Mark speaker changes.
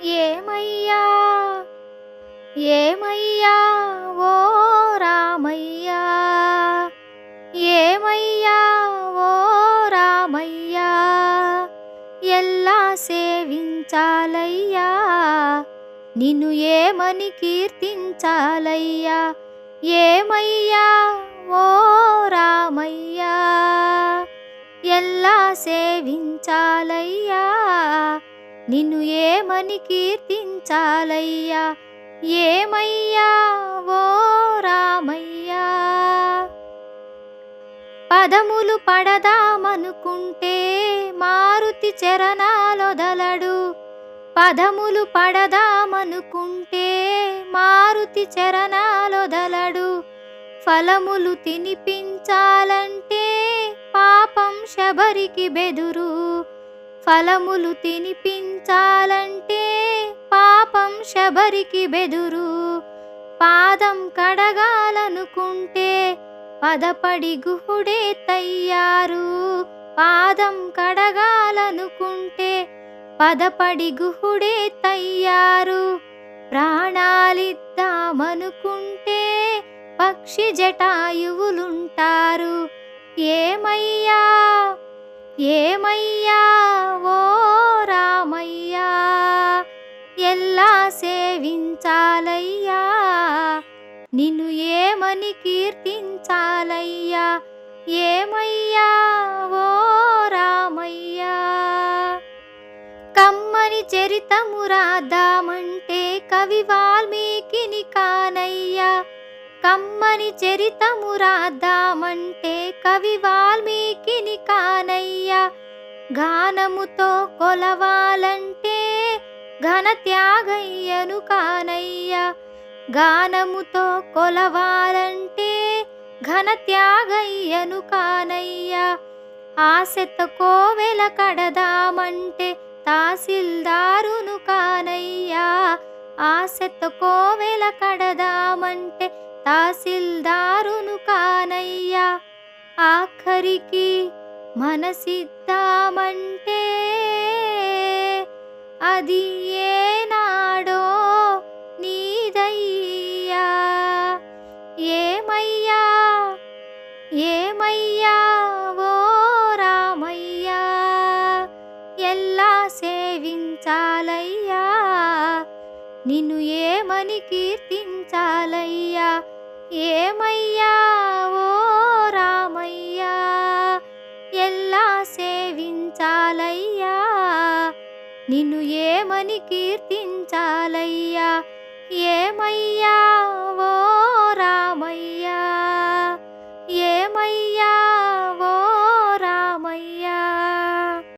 Speaker 1: ఏమయ్యా ఏమయ్యా ఓ రామయ్యా, ఏమయ్యా ఓ రామయ్యా, ఎల్లా సేవించాలయ్యా, నిన్ను ఏమని కీర్తించాలయ్యా, ఏమయ్యా ఓ రామయ్యా, ఎల్లా సేవించాలయ్యా, నిన్ను ఏమని కీర్తించాలయ్యా, ఏమయ్యా ఓ రామయ్యా. పదములు పడదామనుకుంటే మారుతి చరణాలొదలడు, పదములు పడదామనుకుంటే మారుతి చరణాలొదలడు, ఫలములు తినిపించాలంటే పాపం శబరికి బెదురు, ఫలములు తినిపించాలంటే పాపం శబరికి బెదురు, పాదం కడగాలనుకుంటే పదపడి గుహుడే తయ్యారు, పాదం కడగాలనుకుంటే పదపడి గుహుడే తయ్యారు, ప్రాణాలిద్దామనుకుంటే పక్షి జటాయువులుంటారు, ఏమయ్యా ఏమయ్యా ఓ రామయ్యా, ఎల్లా సేవించాలయ్యా, నిన్ను ఏమని కీర్తించాలయ్యా, ఏమయ్యా ఓ రామయ్యా. కమ్మని చరితము రాద్దామంటే కవి వాల్మీకిని కానయ్యా, కమ్మని చరితము రాద్దామంటే కవి వాల్మీకిని కానయ్యా, గానముతో కొలవాలంటే ఘన త్యాగయ్యను కానయ్యా, గానముతో కొలవాలంటే ఘన త్యాగయ్యను కానయ్యా, ఆశతో కోవెల కడదామంటే తహసీల్దారును కానయ్యా, ఆశతో కోవెల కడదామంటే తహసీల్దారును కానయ్యా, ఆఖరికి మనసిద్దామంటే అది ఏనాడో నీదయ్యా, ఏమయ్యా ఏమయ్యా ఓ రామయ్యా, ఎల్లా సేవించాలయ్యా, నిన్ను ఏమని కీర్తించాలయ్యా, ఏమయ్యా ఓ రామయ్యా, ఎల్లా సేవించాలయ్యా, నిన్ను ఏమని కీర్తించాలయ్యా, ఏమయ్యా